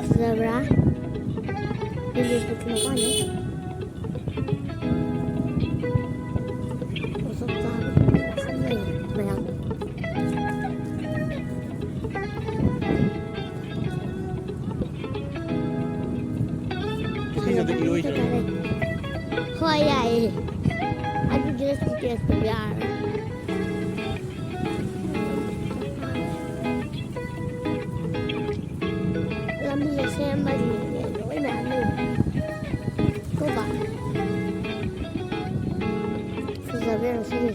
zebra. Hindi po kumakain. Usap sa akin. Mayang. Hoy, aku jelas tidak biar. Lambi saya balik ni, lỗi mẹ mình. Cô bạn. Giờ bây giờ sẽ đi.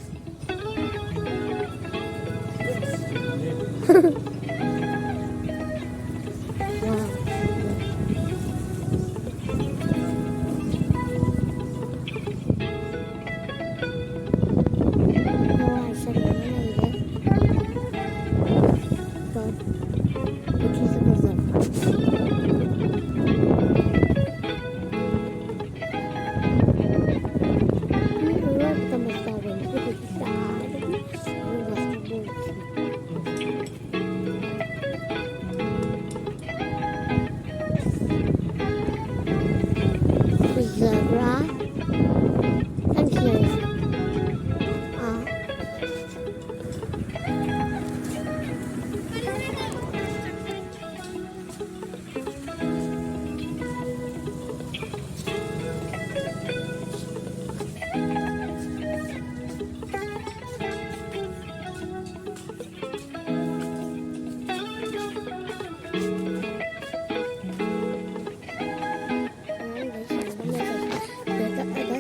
Zebra and snakes.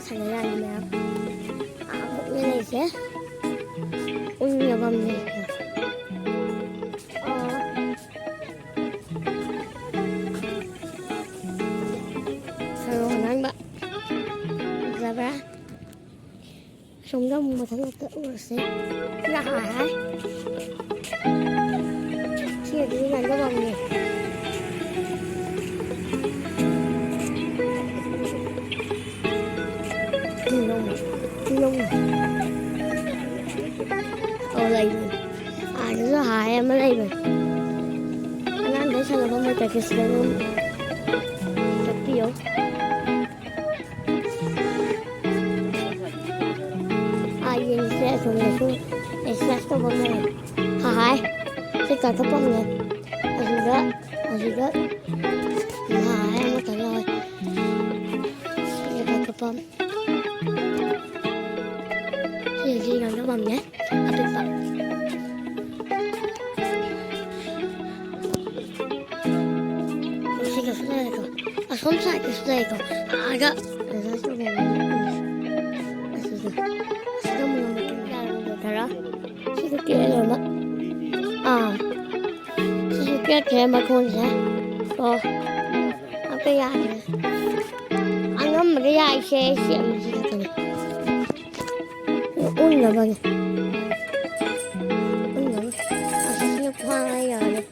Thành ra như nào một cái này sẽ nhiều vòng này rồi anh bạn ra ra sống đông mà thằng tự sẽ ra hải chia đi làm cái vòng này lông ở đây nó rất hại em ở đây rồi anh ăn thấy sao là không phải cái sữa luôn thật tiêu nhìn sẽ xuống này xuống để sẽ cho bông này hại sẽ cả các bông này ở gì đó hại em có thể rồi sẽ cả các bông gì làm nó bằng nhé tuyệt vời xin cả đây rồi không sai cái đây rồi đó rồi cho mình xin mình được cái đó xin cái kia rồi mất xin cái kia mà con sẽ cái dài này ăn ngắm mà cái dài xe mà gì đó ui là vâng nó khoan bây giờ này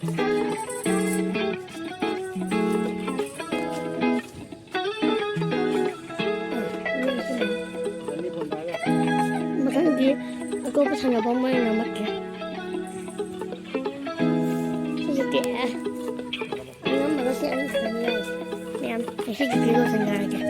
mà cái gì cô có thằng nào bông mây nào mất kìa cái kìa nó mà nó sẽ ăn phần này em thấy cái gì đó thành ra kìa